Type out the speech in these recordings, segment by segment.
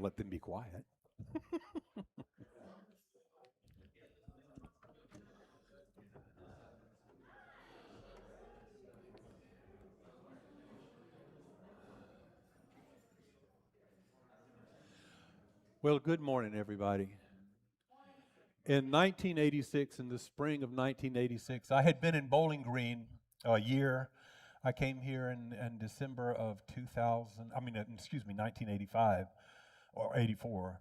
let them be quiet. Well, good morning, everybody. In 1986, in the spring of 1986, I had been in Bowling Green a year. I came here in December of 2000, excuse me, 1985 or 84.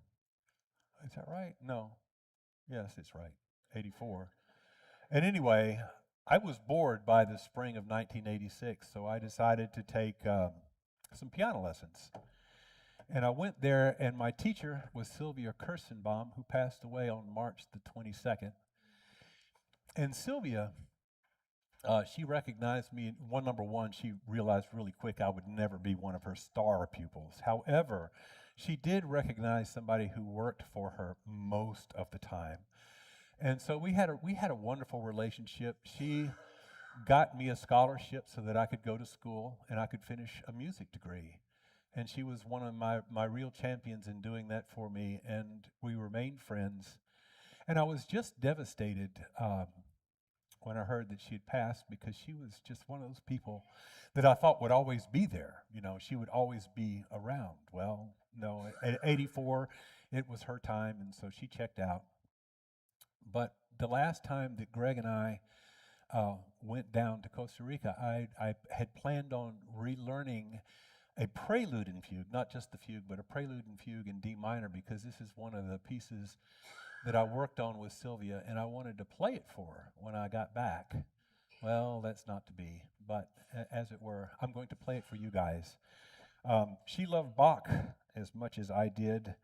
Is that right? No. Yes, it's right. 84. And anyway, I was bored by the spring of 1986, so I decided to take some piano lessons. And I went there, and my teacher was Sylvia Kirstenbaum, who passed away on March the 22nd. And Sylvia, she recognized me. Number one, she realized really quick I would never be one of her star pupils. However, she did recognize somebody who worked for her most of the time. And so we had a wonderful relationship. She got me a scholarship so that I could go to school and I could finish a music degree. And she was one of my real champions in doing that for me, and we remained friends. And I was just devastated when I heard that she had passed, because she was just one of those people that I thought would always be there. You know, she would always be around. Well, no, at 84, it was her time, and so she checked out. But the last time that Greg and I went down to Costa Rica, I had planned on relearning a prelude and fugue, not just the fugue, but a prelude and fugue in D minor, because this is one of the pieces that I worked on with Sylvia, and I wanted to play it for her when I got back. Well, that's not to be, but as it were, I'm going to play it for you guys. She loved Bach as much as I did.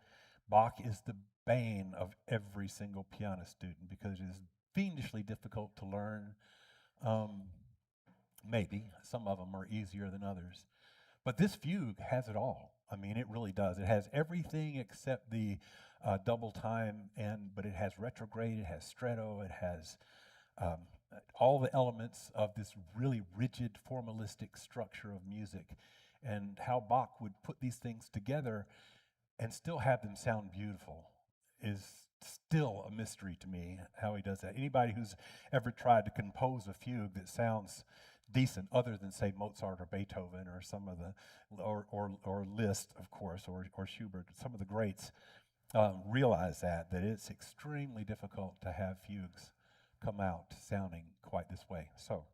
Bach is the bane of every single piano student because it is fiendishly difficult to learn. Um, Maybe some of them are easier than others. But this fugue has it all. I mean, it really does. It has everything except the double time, but it has retrograde, it has stretto, it has um, all the elements of this really rigid, formalistic structure of music. And how Bach would put these things together and still have them sound beautiful is still a mystery to me, how he does that. Anybody who's ever tried to compose a fugue that sounds decent, other than say Mozart or Beethoven or some of the or Liszt, of course, or Schubert, some of the greats, realize that it's extremely difficult to have fugues come out sounding quite this way. So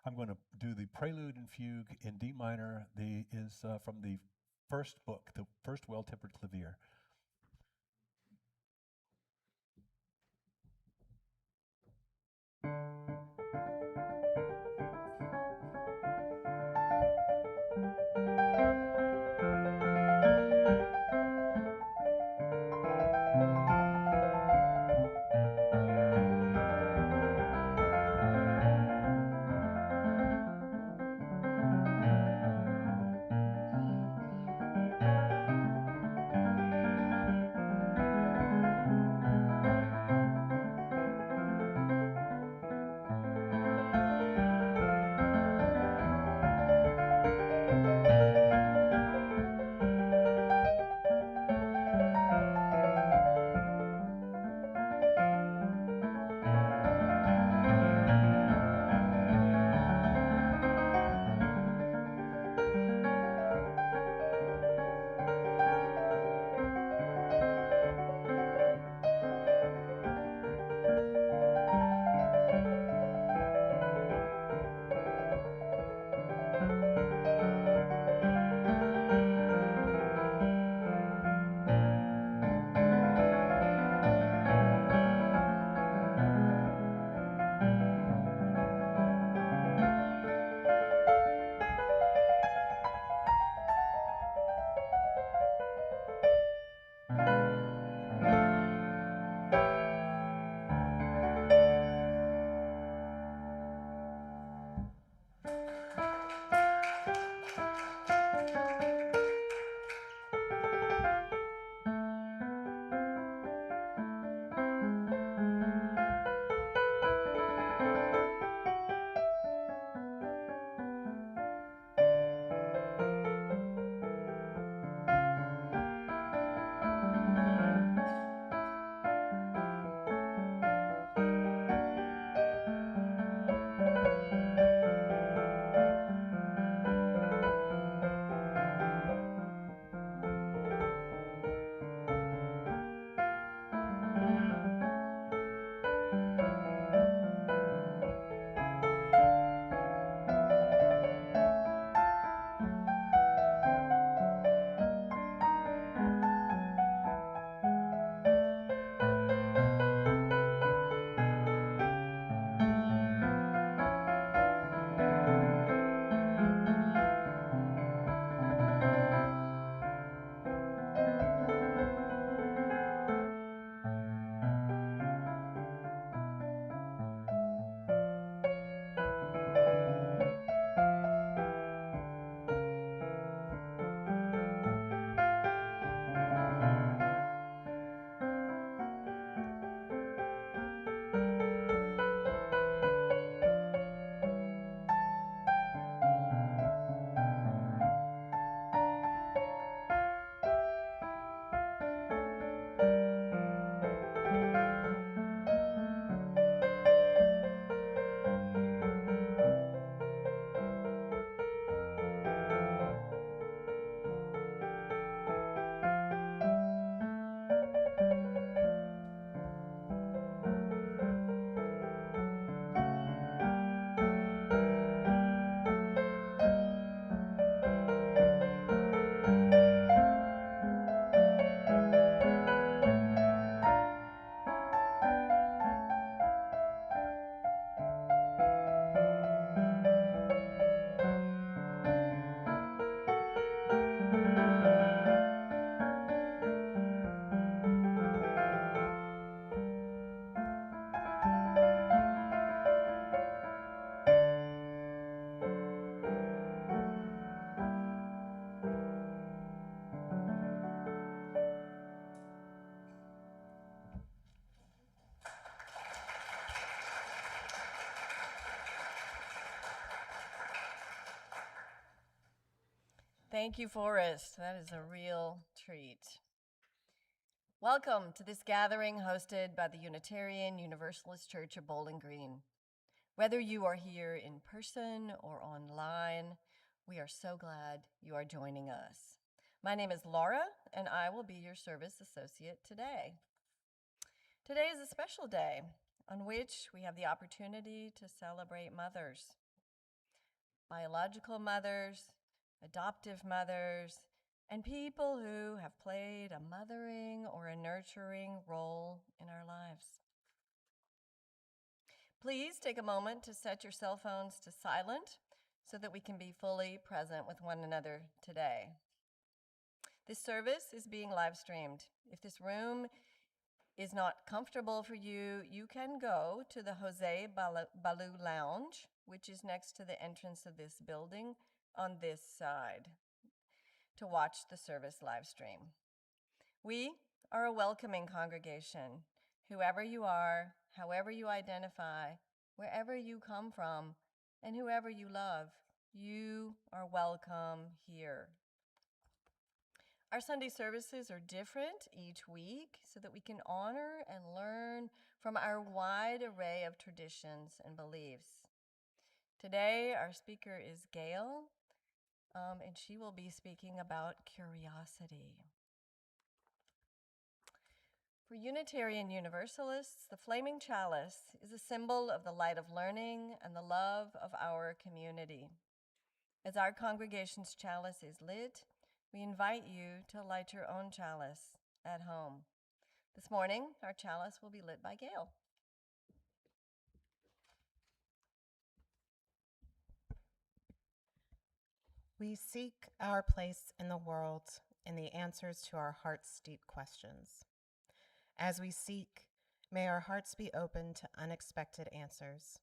I'm going to do the prelude and fugue in D minor. Is from the first book, the first well-tempered clavier. Thank you, Forrest. That is a real treat. Welcome to this gathering hosted by the Unitarian Universalist Church of Bowling Green. Whether you are here in person or online, we are so glad you are joining us. My name is Laura, and I will be your service associate today. Today is a special day on which we have the opportunity to celebrate mothers. Biological mothers, adoptive mothers, and people who have played a mothering or a nurturing role in our lives. Please take a moment to set your cell phones to silent so that we can be fully present with one another today. This service is being live streamed. If this room is not comfortable for you, you can go to the Jose Balu Lounge, which is next to the entrance of this building on this side, to watch the service live stream. We are a welcoming congregation. Whoever you are, however you identify, wherever you come from, and whoever you love, you are welcome here. Our Sunday services are different each week so that we can honor and learn from our wide array of traditions and beliefs. Today, our speaker is Gail, and she will be speaking about curiosity. For Unitarian Universalists, the flaming chalice is a symbol of the light of learning and the love of our community. As our congregation's chalice is lit, we invite you to light your own chalice at home. This morning, our chalice will be lit by Gail. We seek our place in the world and the answers to our heart's deep questions. As we seek, may our hearts be open to unexpected answers.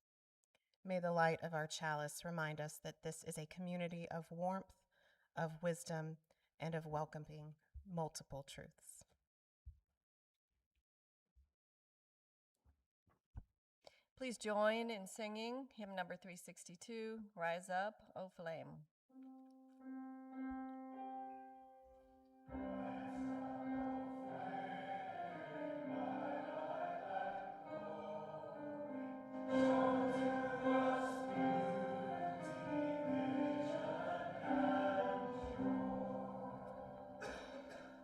May the light of our chalice remind us that this is a community of warmth, of wisdom, and of welcoming multiple truths. Please join in singing hymn number 362, Rise Up, O Flame.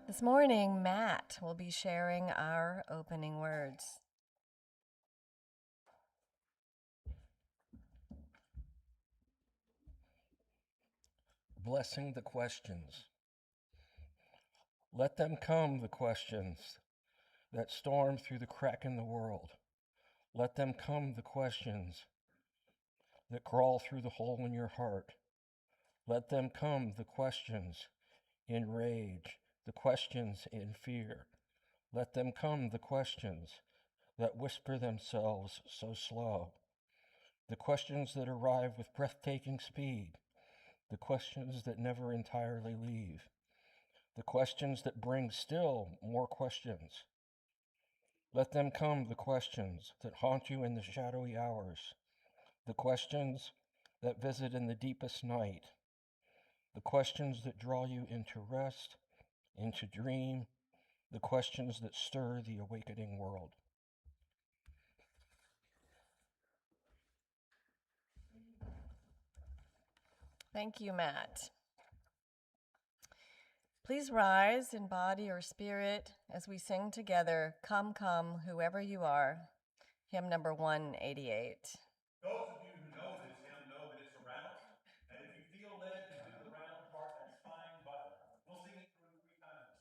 This morning, Matt will be sharing our opening words. Blessing the questions. Let them come, the questions that storm through the crack in the world. Let them come, the questions that crawl through the hole in your heart. Let them come, the questions in rage, the questions in fear. Let them come, the questions that whisper themselves so slow. The questions that arrive with breathtaking speed. The questions that never entirely leave. The questions that bring still more questions. Let them come, the questions that haunt you in the shadowy hours. The questions that visit in the deepest night. The questions that draw you into rest, into dream. The questions that stir the awakening world. Thank you, Matt. Please rise in body or spirit as we sing together, Come, Come, Whoever You Are, hymn number 188. Those of you who know this hymn know that it's a round, and if you feel led to do the round part, that's fine, but we'll sing it through 3 times.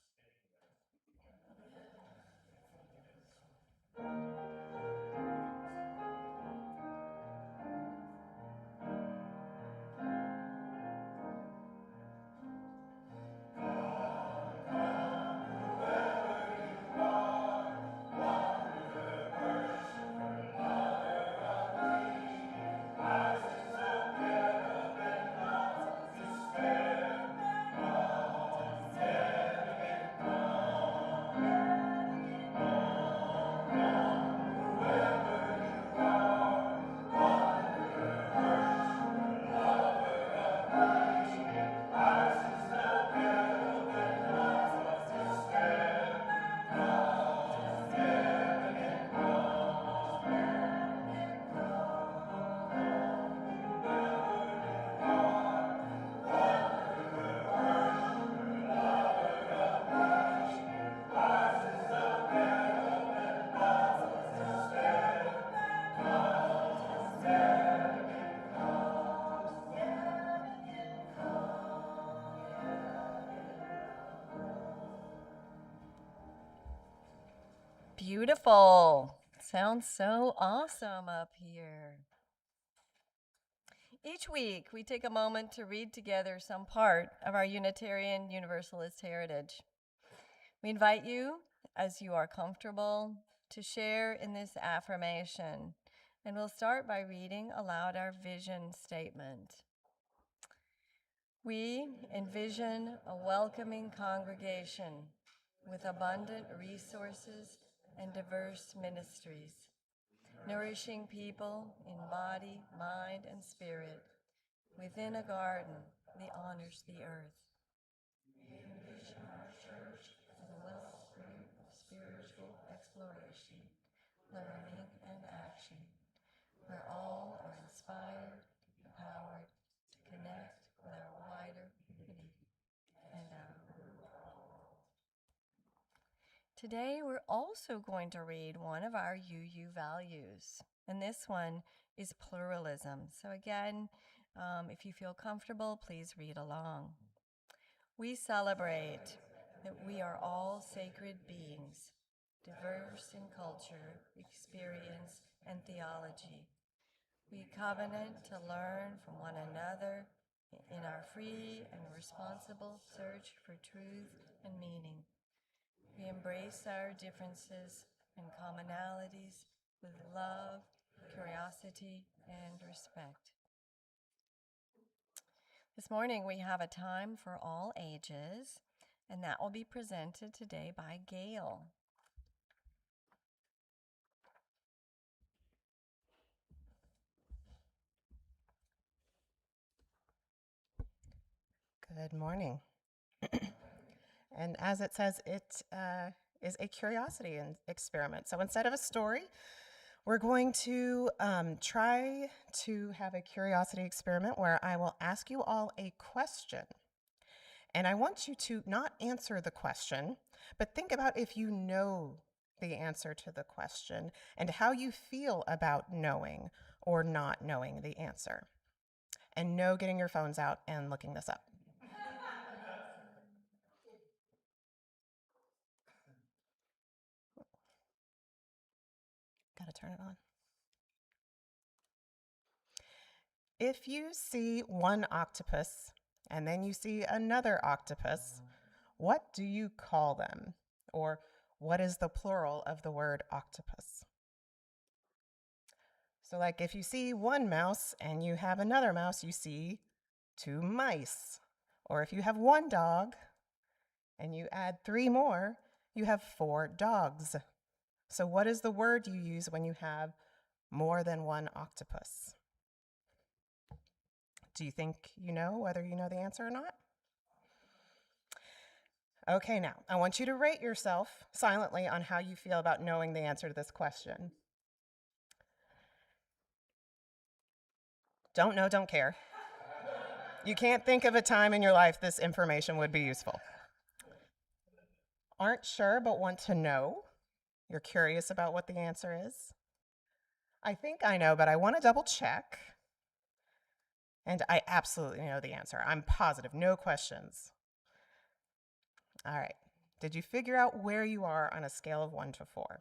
Beautiful. Sounds so awesome up here. Each week, we take a moment to read together some part of our Unitarian Universalist heritage. We invite you, as you are comfortable, to share in this affirmation, and we'll start by reading aloud our vision statement. We envision a welcoming congregation with abundant resources and diverse ministries, nourishing people in body, mind, and spirit within a garden that honors the earth. We envision our church as a wellspring of spiritual exploration, learning, and action, where all are inspired, empowered to connect with our wider community and our world. Today, we're also going to read one of our UU values, and this one is pluralism. So again, if you feel comfortable, please read along. We celebrate that we are all sacred beings, diverse in culture, experience, and theology. We covenant to learn from one another in our free and responsible search for truth and meaning. We embrace our differences and commonalities with love, curiosity, and respect. This morning we have a time for all ages, and that will be presented today by Gail. Good morning. And as it says, it is a curiosity experiment. So instead of a story, we're going to try to have a curiosity experiment where I will ask you all a question. And I want you to not answer the question, but think about if you know the answer to the question and how you feel about knowing or not knowing the answer. And no getting your phones out and looking this up. Gotta turn it on. If you see one octopus and then you see another octopus, what do you call them? Or what is the plural of the word octopus? So like if you see one mouse and you have another mouse, you see two mice. Or if you have one dog and you add three more, you have four dogs. So what is the word you use when you have more than one octopus? Do you think you know whether you know the answer or not? Okay, now, I want you to rate yourself silently on how you feel about knowing the answer to this question. Don't know, don't care. You can't think of a time in your life this information would be useful. Aren't sure but want to know? You're curious about what the answer is? I think I know, but I want to double check. And I absolutely know the answer. I'm positive, no questions. All right, did you figure out where you are on a scale of 1 to 4?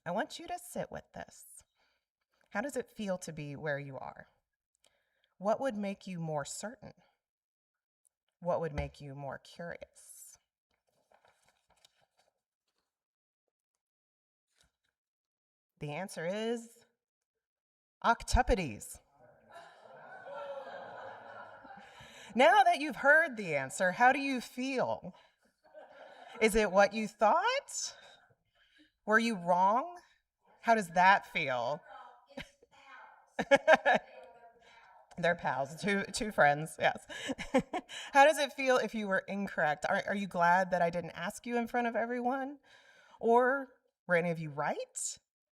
I want you to sit with this. How does it feel to be where you are? What would make you more certain? What would make you more curious? The answer is octupides. Now that you've heard the answer, how do you feel? Is it what you thought? Were you wrong? How does that feel? They're pals, two friends, yes. How does it feel if you were incorrect? Are you glad that I didn't ask you in front of everyone? Or were any of you right?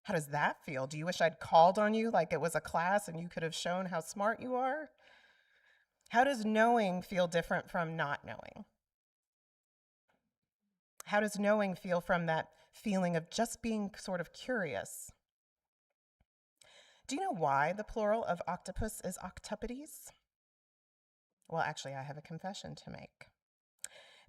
How does that feel? Do you wish I'd called on you like it was a class and you could have shown how smart you are? How does knowing feel different from not knowing? How does knowing feel from that feeling of just being sort of curious? Do you know why the plural of octopus is octupides? Well, actually, I have a confession to make.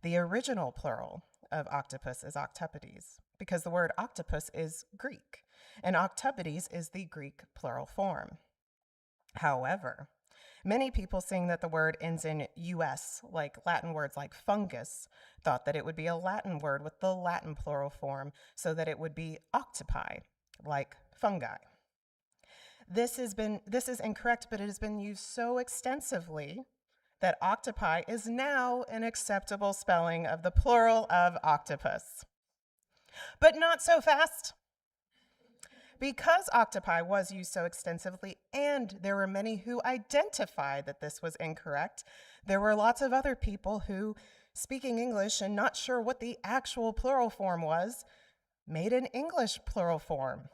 The original plural of octopus is octopodes, because the word octopus is Greek, and octopodes is the Greek plural form. However, many people seeing that the word ends in US, like Latin words like fungus, thought that it would be a Latin word with the Latin plural form, so that it would be octopi, like fungi. This is incorrect, but it has been used so extensively that octopi is now an acceptable spelling of the plural of octopus. But not so fast. Because octopi was used so extensively, and there were many who identified that this was incorrect, there were lots of other people who, speaking English and not sure what the actual plural form was, made an English plural form.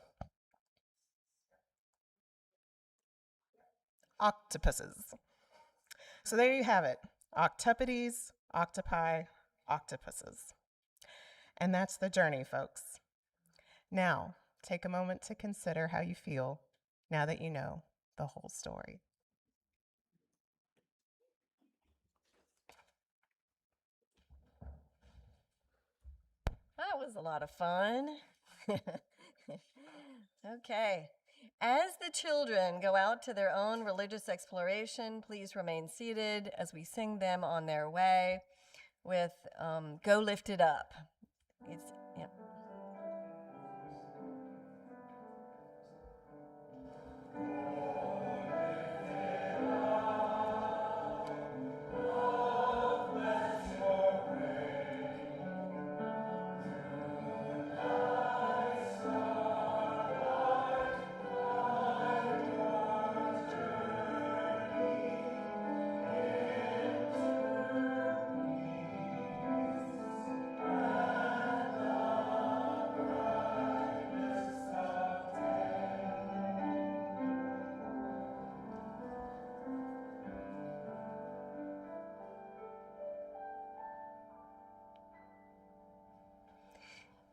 Octopuses. So there you have it. Octopodes, octopi, octopuses. And that's the journey, folks. Now, take a moment to consider how you feel now that you know the whole story. That was a lot of fun. Okay. As the children go out to their own religious exploration, please remain seated as we sing them on their way with Go Lift It Up. Yeah.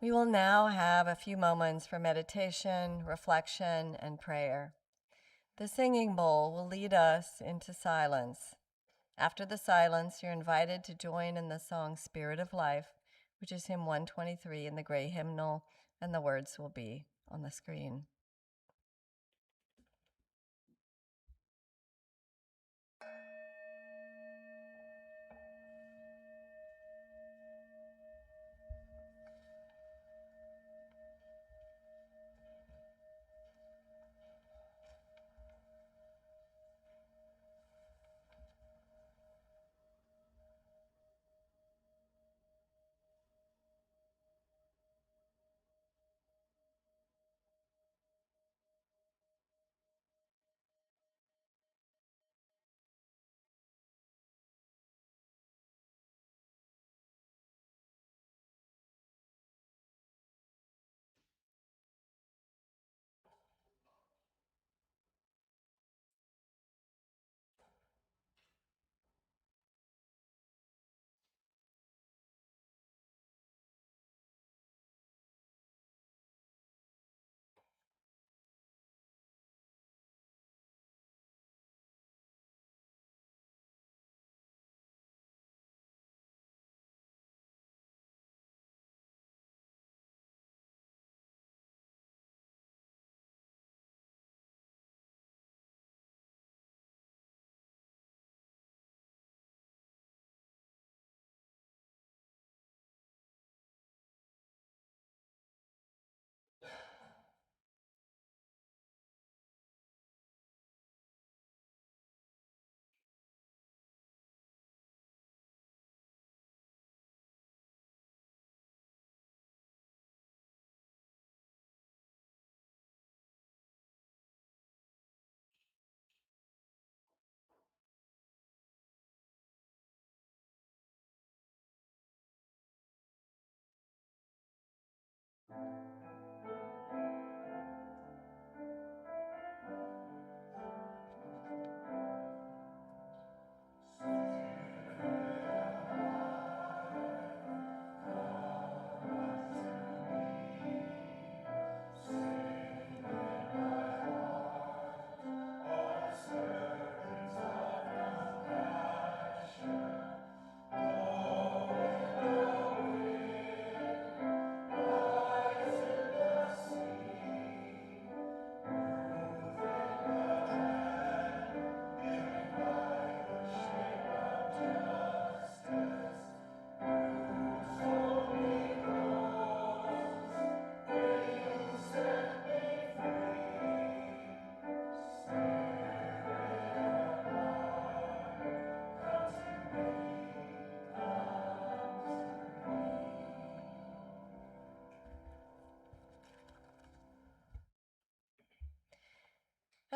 We will now have a few moments for meditation, reflection, and prayer. The singing bowl will lead us into silence. After the silence, you're invited to join in the song Spirit of Life, which is hymn 123 in the gray hymnal, and the words will be on the screen.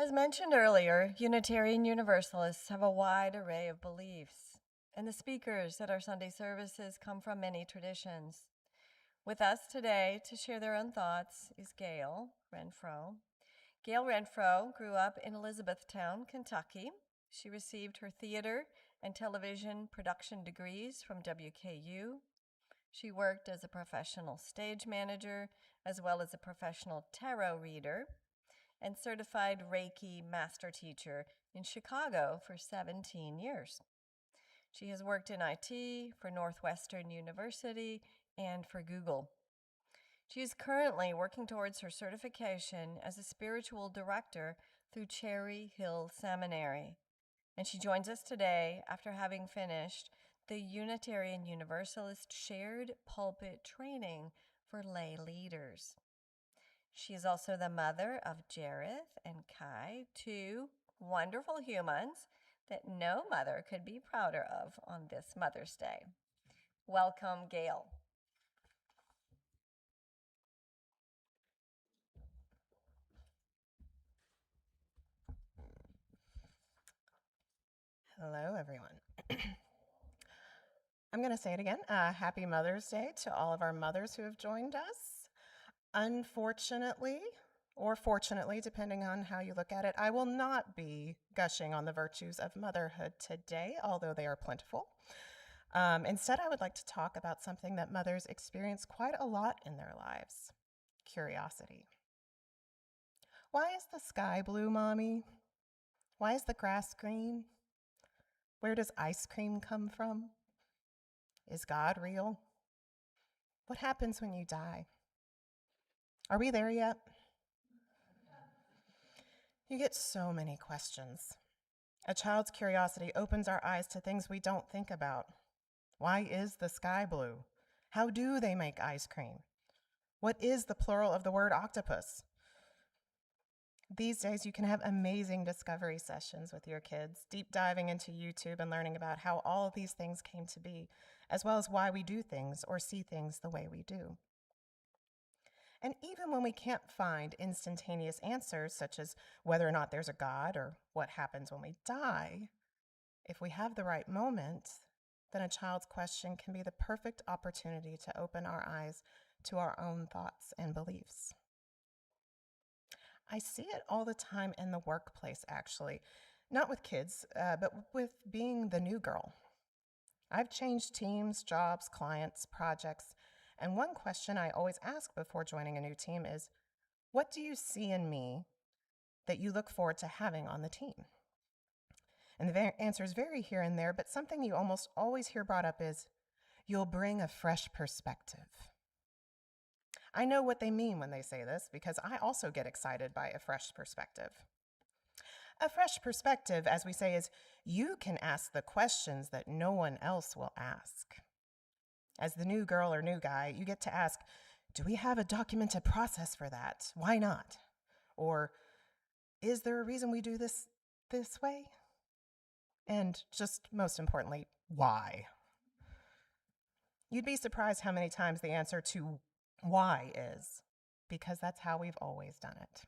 As mentioned earlier, Unitarian Universalists have a wide array of beliefs, and the speakers at our Sunday services come from many traditions. With us today to share their own thoughts is Gail Renfrow. Gail Renfrow grew up in Elizabethtown, Kentucky. She received her theater and television production degrees from WKU. She worked as a professional stage manager as well as a professional tarot reader and certified Reiki master teacher in Chicago for 17 years. She has worked in IT for Northwestern University and for Google. She is currently working towards her certification as a spiritual director through Cherry Hill Seminary. And she joins us today after having finished the Unitarian Universalist Shared Pulpit Training for Lay Leaders. She is also the mother of Jareth and Kai, two wonderful humans that no mother could be prouder of on this Mother's Day. Welcome, Gail. Hello, everyone. I'm going to say it again. Happy Mother's Day to all of our mothers who have joined us. Unfortunately, or fortunately, depending on how you look at it, I will not be gushing on the virtues of motherhood today, although they are plentiful. Instead, I would like to talk about something that mothers experience quite a lot in their lives: curiosity. Why is the sky blue, Mommy? Why is the grass green? Where does ice cream come from? Is God real? What happens when you die? Are we there yet? You get so many questions. A child's curiosity opens our eyes to things we don't think about. Why is the sky blue? How do they make ice cream? What is the plural of the word octopus? These days, you can have amazing discovery sessions with your kids, deep diving into YouTube and learning about how all of these things came to be, as well as why we do things or see things the way we do. And even when we can't find instantaneous answers, such as whether or not there's a God or what happens when we die, if we have the right moment, then a child's question can be the perfect opportunity to open our eyes to our own thoughts and beliefs. I see it all the time in the workplace, actually. Not with kids, but with being the new girl. I've changed teams, jobs, clients, projects, and one question I always ask before joining a new team is, what do you see in me that you look forward to having on the team? And the answers vary here and there, but something you almost always hear brought up is, you'll bring a fresh perspective. I know what they mean when they say this because I also get excited by a fresh perspective. A fresh perspective, as we say, is you can ask the questions that no one else will ask. As the new girl or new guy, you get to ask, do we have a documented process for that? Why not? Or is there a reason we do this way? And just most importantly, why? You'd be surprised how many times the answer to why is, because that's how we've always done it.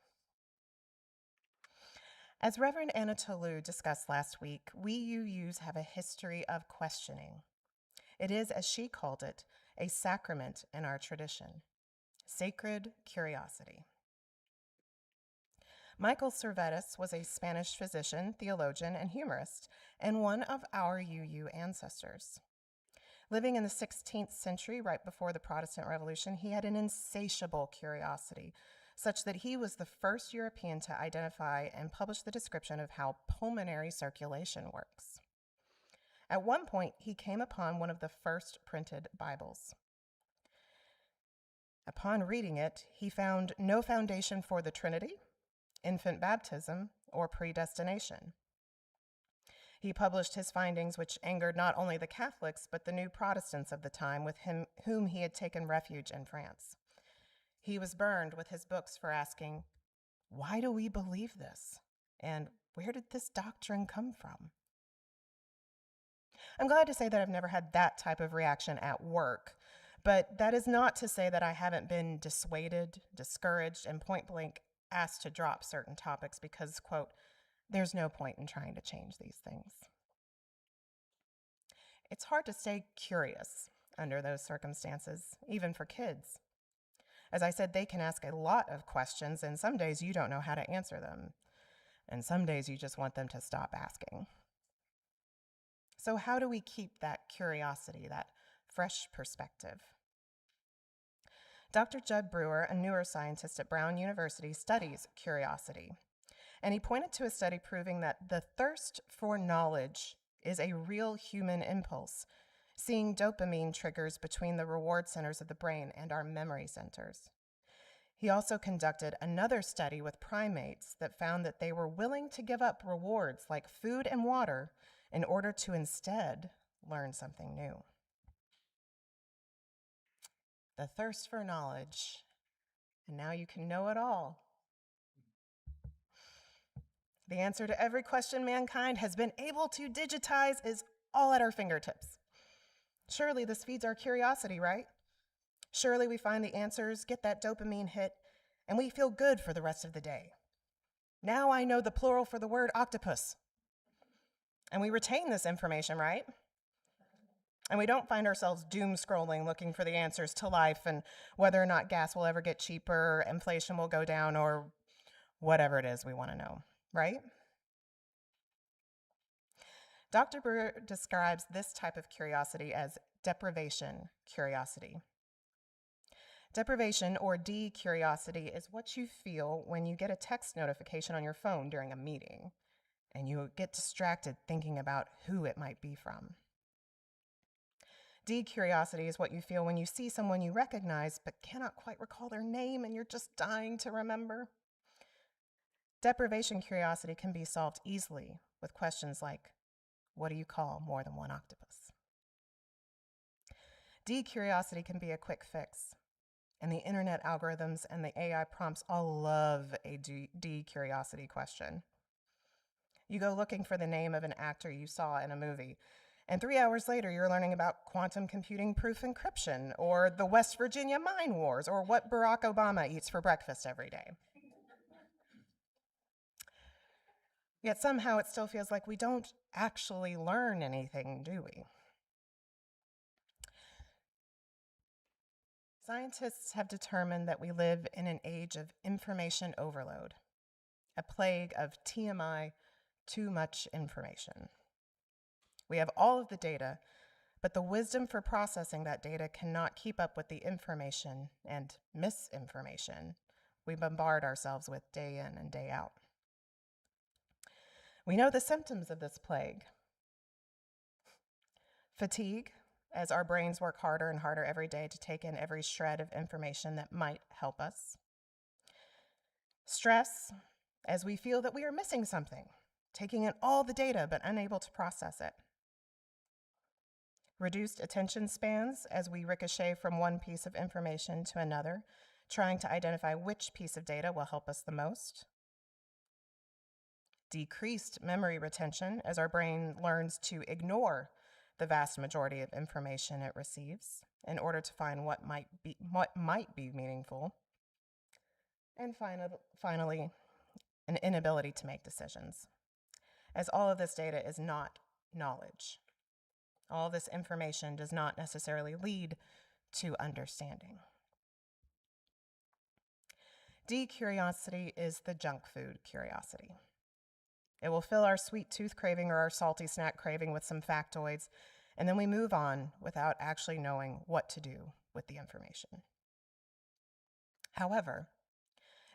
As Reverend Anna Toulouse discussed last week, we UUs have a history of questioning. It is, as she called it, a sacrament in our tradition, sacred curiosity. Michael Servetus was a Spanish physician, theologian, and humorist, and one of our UU ancestors. Living in the 16th century, right before the Protestant Revolution, he had an insatiable curiosity, such that he was the first European to identify and publish the description of how pulmonary circulation works. At one point, he came upon one of the first printed Bibles. Upon reading it, he found no foundation for the Trinity, infant baptism, or predestination. He published his findings, which angered not only the Catholics, but the new Protestants of the time with whom he had taken refuge in France. He was burned with his books for asking, why do we believe this? And where did this doctrine come from? I'm glad to say that I've never had that type of reaction at work, but that is not to say that I haven't been dissuaded, discouraged, and point blank asked to drop certain topics because, quote, there's no point in trying to change these things. It's hard to stay curious under those circumstances, even for kids. As I said, they can ask a lot of questions, and some days you don't know how to answer them. And some days you just want them to stop asking. So how do we keep that curiosity, that fresh perspective? Dr. Judd Brewer, a neuroscientist at Brown University, studies curiosity. And he pointed to a study proving that the thirst for knowledge is a real human impulse, seeing dopamine triggers between the reward centers of the brain and our memory centers. He also conducted another study with primates that found that they were willing to give up rewards like food and water in order to instead learn something new. The thirst for knowledge, and now you can know it all. The answer to every question mankind has been able to digitize is all at our fingertips. Surely this feeds our curiosity, right? Surely we find the answers, get that dopamine hit, and we feel good for the rest of the day. Now I know the plural for the word octopus. And we retain this information, right? And we don't find ourselves doom scrolling looking for the answers to life and whether or not gas will ever get cheaper, inflation will go down, or whatever it is we want to know, right? Dr. Brewer describes this type of curiosity as deprivation curiosity. Deprivation, or de-curiosity, is what you feel when you get a text notification on your phone during a meeting and you get distracted thinking about who it might be from. De-curiosity is what you feel when you see someone you recognize but cannot quite recall their name and you're just dying to remember. Deprivation curiosity can be solved easily with questions like, what do you call more than one octopus? De-curiosity can be a quick fix, and the internet algorithms and the AI prompts all love a de-curiosity question. You go looking for the name of an actor you saw in a movie, and 3 hours later you're learning about quantum computing proof encryption, or the West Virginia mine wars, or what Barack Obama eats for breakfast every day. Yet somehow it still feels like we don't actually learn anything, do we? Scientists have determined that we live in an age of information overload, a plague of TMI, too much information. We have all of the data, but the wisdom for processing that data cannot keep up with the information and misinformation we bombard ourselves with day in and day out. We know the symptoms of this plague. Fatigue, as our brains work harder and harder every day to take in every shred of information that might help us. Stress, as we feel that we are missing something, taking in all the data but unable to process it. Reduced attention spans, as we ricochet from one piece of information to another, trying to identify which piece of data will help us the most. Decreased memory retention, as our brain learns to ignore the vast majority of information it receives in order to find what might be meaningful. And finally, an inability to make decisions, as all of this data is not knowledge. All this information does not necessarily lead to understanding. De-curiosity is the junk food curiosity. It will fill our sweet tooth craving or our salty snack craving with some factoids, and then we move on without actually knowing what to do with the information. However,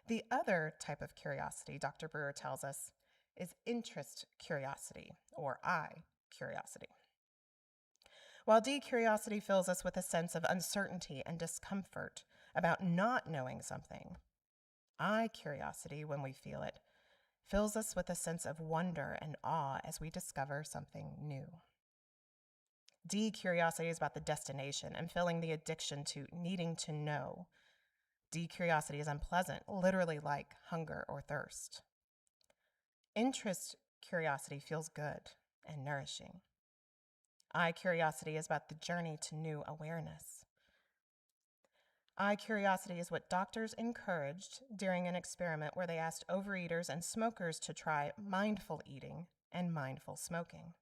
the other type of curiosity, Dr. Brewer tells us, is interest curiosity, or I curiosity. While de-curiosity fills us with a sense of uncertainty and discomfort about not knowing something, I curiosity, when we feel it, fills us with a sense of wonder and awe as we discover something new. De-curiosity is about the destination and filling the addiction to needing to know. De-curiosity is unpleasant, literally like hunger or thirst. Interest curiosity feels good and nourishing. I curiosity is about the journey to new awareness. Eye curiosity is what doctors encouraged during an experiment where they asked overeaters and smokers to try mindful eating and mindful smoking.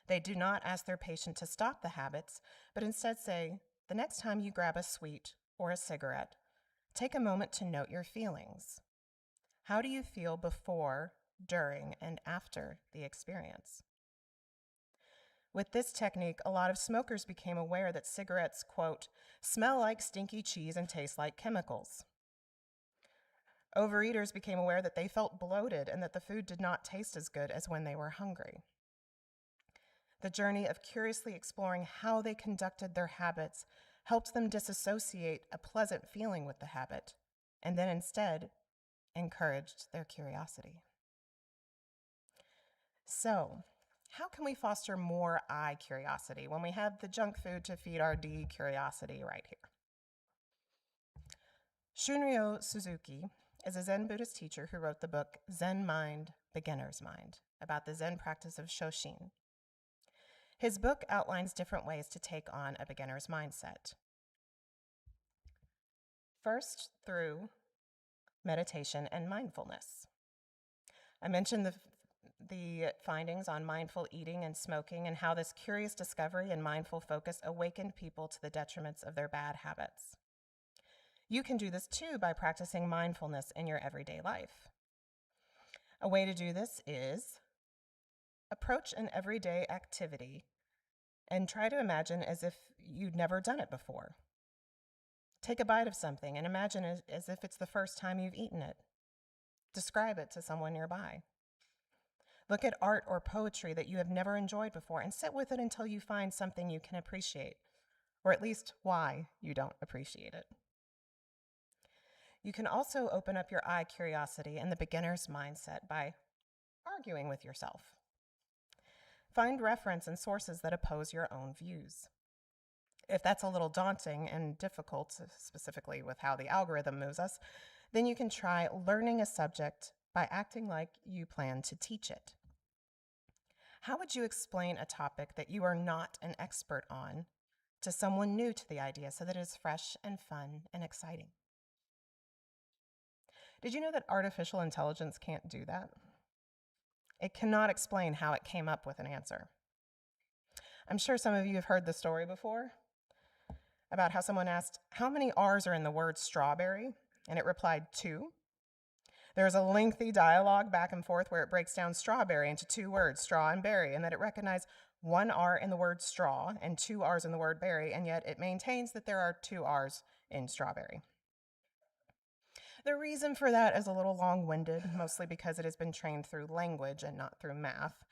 They do not ask their patient to stop the habits, but instead say, the next time you grab a sweet or a cigarette, take a moment to note your feelings. How do you feel before, during, and after the experience? With this technique, a lot of smokers became aware that cigarettes, quote, smell like stinky cheese and taste like chemicals. Overeaters became aware that they felt bloated and that the food did not taste as good as when they were hungry. The journey of curiously exploring how they conducted their habits helped them disassociate a pleasant feeling with the habit, and then instead encouraged their curiosity. So, how can we foster more eye curiosity when we have the junk food to feed our D curiosity right here? Shunryo Suzuki is a Zen Buddhist teacher who wrote the book Zen Mind, Beginner's Mind, about the Zen practice of Shoshin. His book outlines different ways to take on a beginner's mindset. First, through meditation and mindfulness. I mentioned the findings on mindful eating and smoking and how this curious discovery and mindful focus awakened people to the detriments of their bad habits. You can do this too by practicing mindfulness in your everyday life. A way to do this is approach an everyday activity and try to imagine as if you'd never done it before. Take a bite of something and imagine as if it's the first time you've eaten it. Describe it to someone nearby. Look at art or poetry that you have never enjoyed before and sit with it until you find something you can appreciate, or at least why you don't appreciate it. You can also open up your eye curiosity and the beginner's mindset by arguing with yourself. Find reference and sources that oppose your own views. If that's a little daunting and difficult, specifically with how the algorithm moves us, then you can try learning a subject by acting like you plan to teach it. How would you explain a topic that you are not an expert on to someone new to the idea so that it is fresh and fun and exciting? Did you know that artificial intelligence can't do that? It cannot explain how it came up with an answer. I'm sure some of you have heard the story before about how someone asked, how many R's are in the word strawberry? And it replied, 2. There's a lengthy dialogue back and forth where it breaks down strawberry into 2 words, straw and berry, and that it recognized 1 R in the word straw and 2 R's in the word berry, and yet it maintains that there are 2 R's in strawberry. The reason for that is a little long-winded, mostly because it has been trained through language and not through math.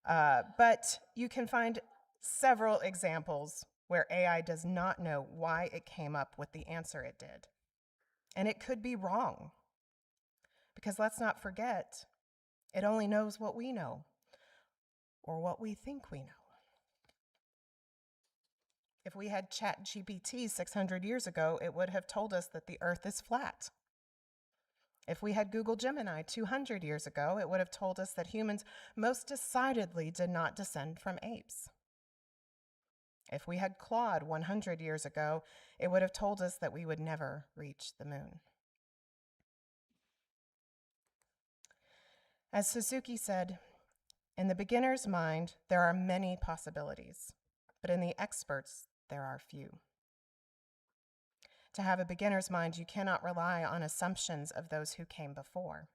But you can find several examples where AI does not know why it came up with the answer it did. And it could be wrong. Because let's not forget, it only knows what we know, or what we think we know. If we had ChatGPT 600 years ago, it would have told us that the Earth is flat. If we had Google Gemini 200 years ago, it would have told us that humans most decidedly did not descend from apes. If we had Claude 100 years ago, it would have told us that we would never reach the moon. As Suzuki said, in the beginner's mind, there are many possibilities, but in the expert's, there are few. To have a beginner's mind, you cannot rely on assumptions of those who came before.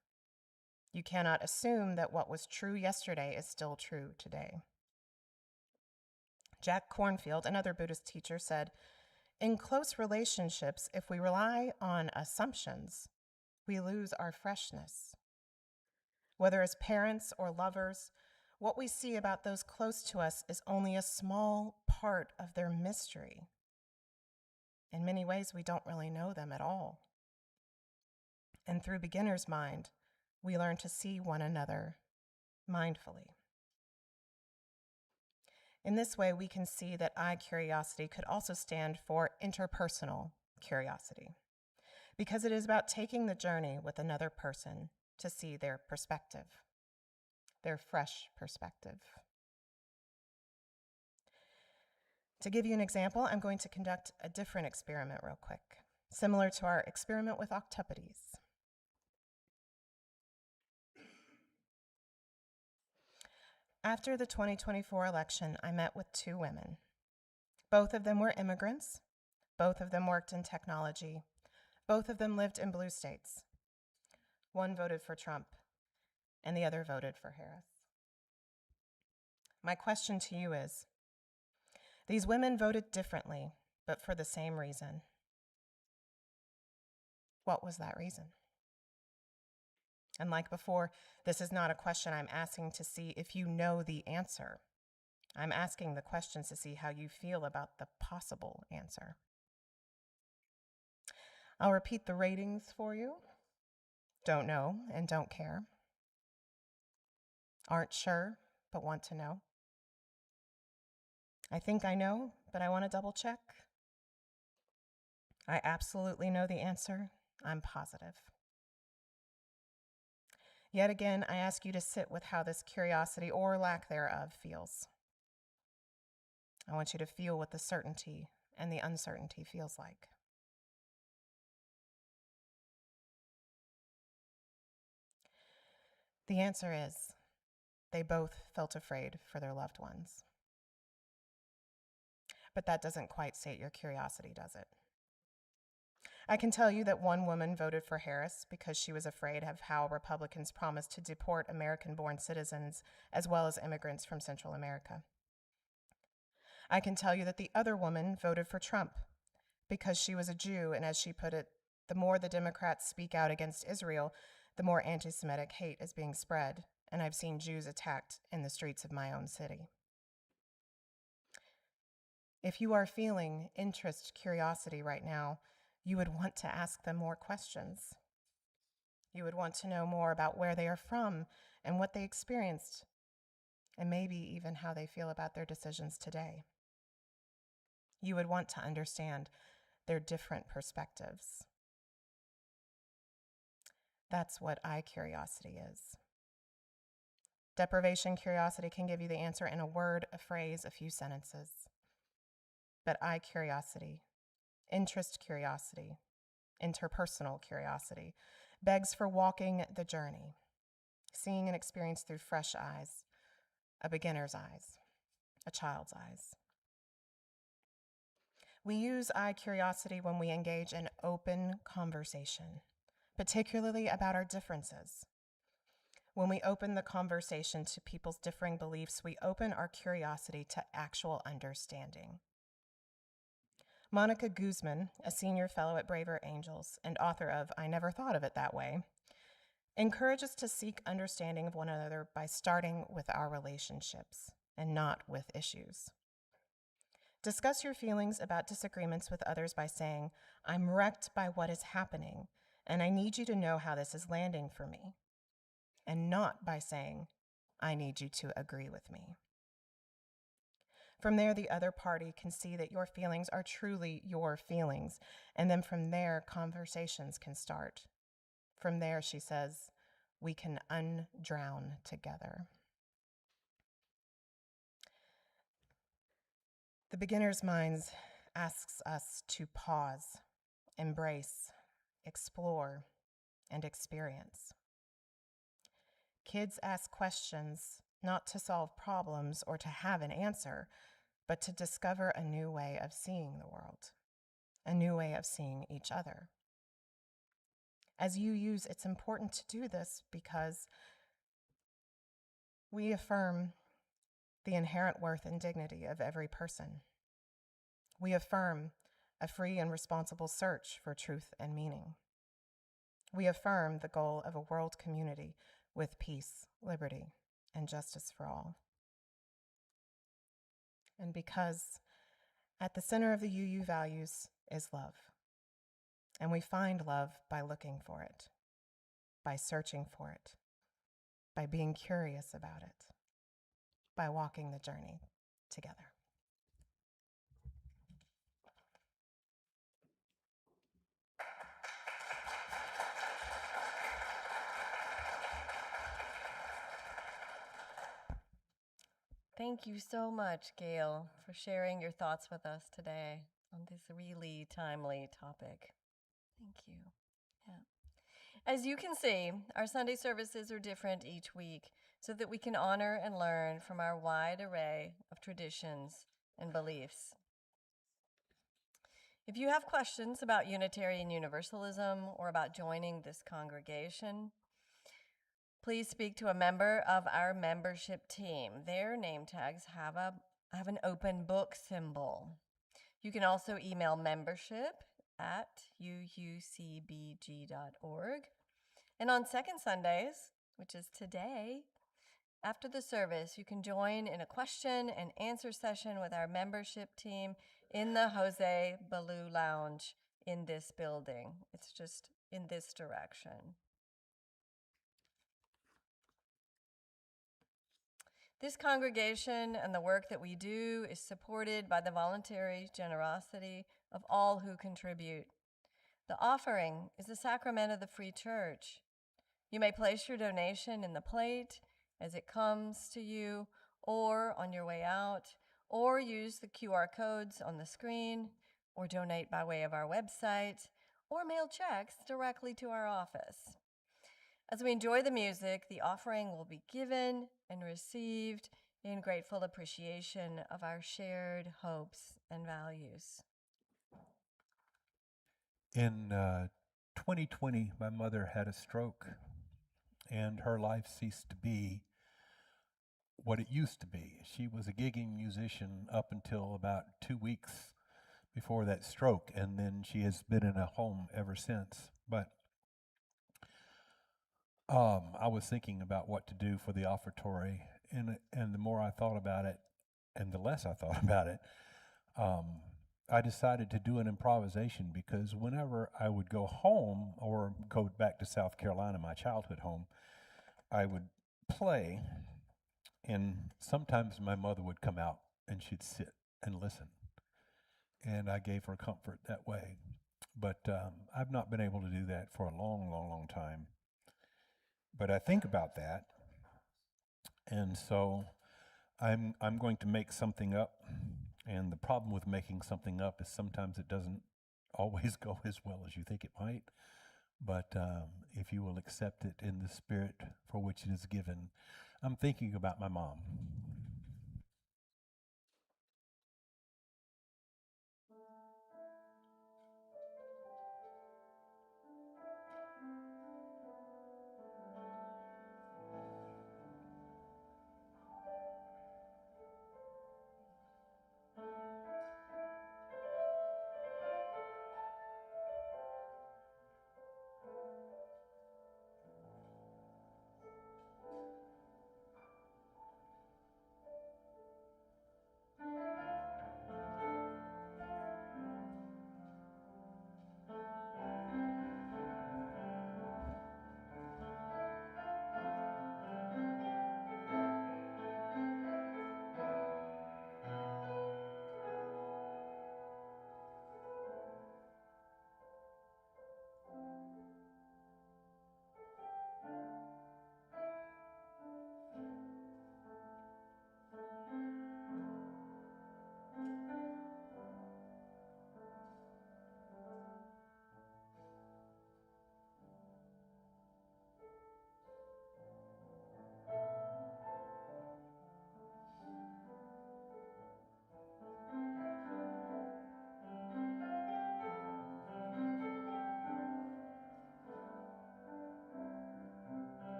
You cannot assume that what was true yesterday is still true today. Jack Kornfield, another Buddhist teacher, said, in close relationships, if we rely on assumptions, we lose our freshness. Whether as parents or lovers, what we see about those close to us is only a small part of their mystery. In many ways, we don't really know them at all. And through beginner's mind, we learn to see one another mindfully. In this way, we can see that eye curiosity could also stand for interpersonal curiosity, because it is about taking the journey with another person to see their perspective, their fresh perspective. To give you an example, I'm going to conduct a different experiment real quick, similar to our experiment with octopodes. After the 2024 election, I met with two women. Both of them were immigrants. Both of them worked in technology. Both of them lived in blue states. One voted for Trump, and the other voted for Harris. My question to you is, these women voted differently, but for the same reason. What was that reason? And like before, this is not a question I'm asking to see if you know the answer. I'm asking the questions to see how you feel about the possible answer. I'll repeat the ratings for you. Don't know and don't care. Aren't sure, but want to know. I think I know, but I want to double check. I absolutely know the answer. I'm positive. Yet again, I ask you to sit with how this curiosity or lack thereof feels. I want you to feel what the certainty and the uncertainty feels like. The answer is, they both felt afraid for their loved ones. But that doesn't quite sate your curiosity, does it? I can tell you that one woman voted for Harris because she was afraid of how Republicans promised to deport American-born citizens as well as immigrants from Central America. I can tell you that the other woman voted for Trump because she was a Jew, and as she put it, the more the Democrats speak out against Israel, the more anti-Semitic hate is being spread, and I've seen Jews attacked in the streets of my own city. If you are feeling interest, curiosity right now, you would want to ask them more questions. You would want to know more about where they are from and what they experienced, and maybe even how they feel about their decisions today. You would want to understand their different perspectives. That's what I-curiosity is. Deprivation curiosity can give you the answer in a word, a phrase, a few sentences. But I-curiosity, interest curiosity, interpersonal curiosity, begs for walking the journey, seeing an experience through fresh eyes, a beginner's eyes, a child's eyes. We use I-curiosity when we engage in open conversation, particularly about our differences. When we open the conversation to people's differing beliefs, we open our curiosity to actual understanding. Monica Guzman, a senior fellow at Braver Angels and author of I Never Thought of It That Way, encourages to seek understanding of one another by starting with our relationships and not with issues. Discuss your feelings about disagreements with others by saying, I'm wrecked by what is happening, and I need you to know how this is landing for me. And not by saying, I need you to agree with me. From there, the other party can see that your feelings are truly your feelings, and then from there, conversations can start. From there, she says, we can undrown together. The beginner's mind asks us to pause, embrace, explore, and experience. Kids ask questions not to solve problems or to have an answer, but to discover a new way of seeing the world, a new way of seeing each other. As you use, it's important to do this because we affirm the inherent worth and dignity of every person. We affirm a free and responsible search for truth and meaning. We affirm the goal of a world community with peace, liberty, and justice for all. And because at the center of the UU values is love. And we find love by looking for it, by searching for it, by being curious about it, by walking the journey together. Thank you so much, Gail, for sharing your thoughts with us today on this really timely topic. Thank you. Yeah. As you can see, our Sunday services are different each week so that we can honor and learn from our wide array of traditions and beliefs. If you have questions about Unitarian Universalism or about joining this congregation, please speak to a member of our membership team. Their name tags have an open book symbol. You can also email membership@uucbg.org. And on second Sundays, which is today, after the service, you can join in a question and answer session with our membership team in the Jose Baloo Lounge in this building. It's just in this direction. This congregation and the work that we do is supported by the voluntary generosity of all who contribute. The offering is a sacrament of the free church. You may place your donation in the plate as it comes to you or on your way out, or use the QR codes on the screen, or donate by way of our website, or mail checks directly to our office. As we enjoy the music, the offering will be given and received in grateful appreciation of our shared hopes and values. In 2020, my mother had a stroke, and her life ceased to be what it used to be. She was a gigging musician up until about 2 weeks before that stroke, and then she has been in a home ever since. But I was thinking about what to do for the offertory, and the more I thought about it, and the less I thought about it, I decided to do an improvisation, because whenever I would go home or go back to South Carolina, my childhood home, I would play, and sometimes my mother would come out and she'd sit and listen, and I gave her comfort that way. But I've not been able to do that for a long, long, long time. But I think about that, and so I'm going to make something up. And the problem with making something up is sometimes it doesn't always go as well as you think it might. But if you will accept it in the spirit for which it is given, I'm thinking about my mom.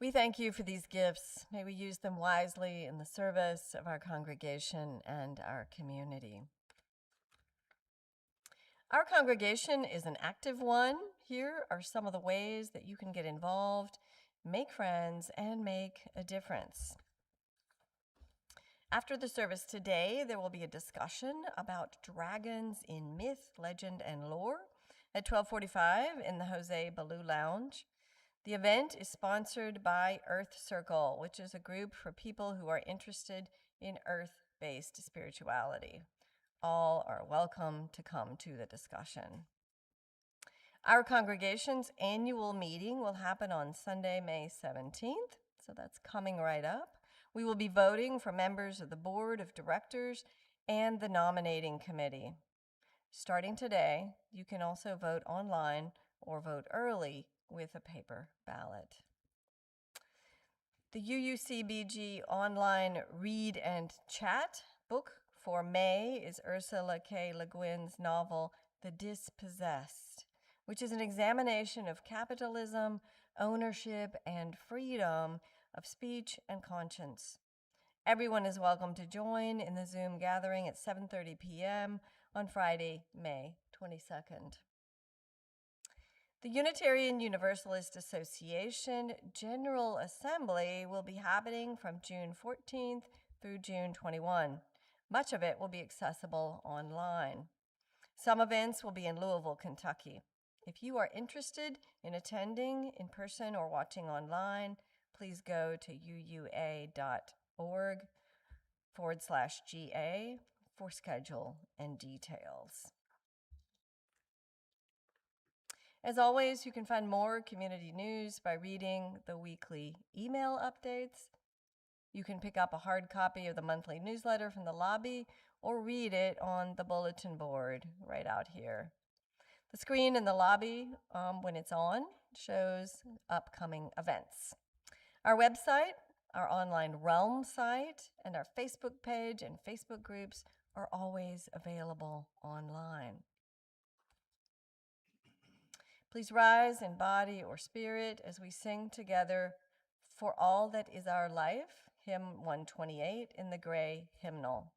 We thank you for these gifts. May we use them wisely in the service of our congregation and our community. Our congregation is an active one. Here are some of the ways that you can get involved, make friends, and make a difference. After the service today, there will be a discussion about dragons in myth, legend, and lore at 12:45 in the Jose Baloo Lounge. The event is sponsored by Earth Circle, which is a group for people who are interested in earth-based spirituality. All are welcome to come to the discussion. Our congregation's annual meeting will happen on Sunday, May 17th, so that's coming right up. We will be voting for members of the board of directors and the nominating committee. Starting today, you can also vote online or vote early with a paper ballot. The UUCBG online read and chat book for May is Ursula K. Le Guin's novel, The Dispossessed, which is an examination of capitalism, ownership, and freedom of speech and conscience. Everyone is welcome to join in the Zoom gathering at 7:30 p.m. on Friday, May 22nd. The Unitarian Universalist Association General Assembly will be happening from June 14th through June 21. Much of it will be accessible online. Some events will be in Louisville, Kentucky. If you are interested in attending in person or watching online, please go to uua.org/GA for schedule and details. As always, you can find more community news by reading the weekly email updates. You can pick up a hard copy of the monthly newsletter from the lobby or read it on the bulletin board right out here. The screen in the lobby, when it's on, shows upcoming events. Our website, our online realm site, and our Facebook page and Facebook groups are always available online. Please rise in body or spirit as we sing together For All That Is Our Life, hymn 128 in the gray hymnal.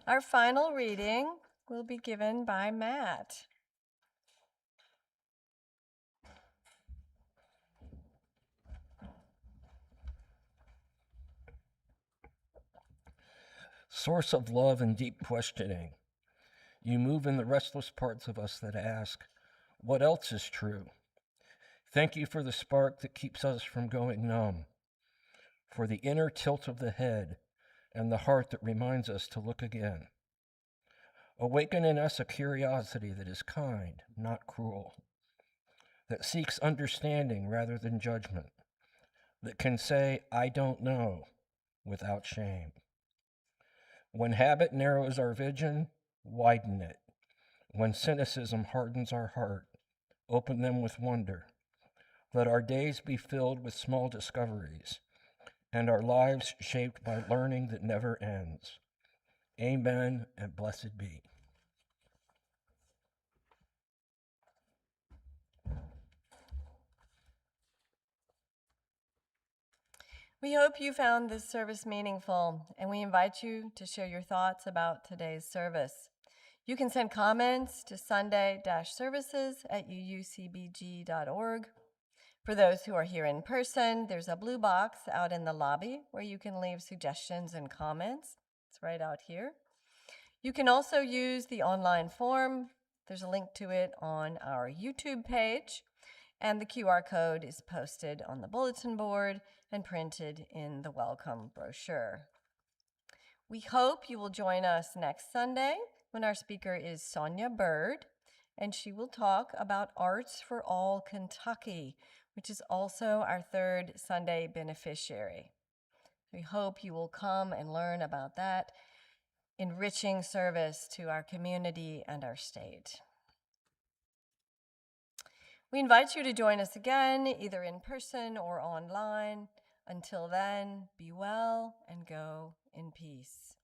Our final reading will be given by Matt. source of love and deep questioning. You move in the restless parts of us that ask, what else is true? Thank you for the spark that keeps us from going numb, for the inner tilt of the head and the heart that reminds us to look again. Awaken in us a curiosity that is kind, not cruel, that seeks understanding rather than judgment, that can say, I don't know, without shame. When habit narrows our vision, widen it. When cynicism hardens our heart, open them with wonder. Let our days be filled with small discoveries, and our lives shaped by learning that never ends. Amen and blessed be. We hope you found this service meaningful, and we invite you to share your thoughts about today's service. You can send comments to sunday-services@uucbg.org. For those who are here in person, there's a blue box out in the lobby where you can leave suggestions and comments. It's right out here. You can also use the online form. There's a link to it on our YouTube page, and the QR code is posted on the bulletin board and printed in the welcome brochure. We hope you will join us next Sunday when our speaker is Sonia Bird, and she will talk about Arts for All Kentucky, which is also our third Sunday beneficiary. We hope you will come and learn about that enriching service to our community and our state. We invite you to join us again, either in person or online. Until then, be well and go in peace.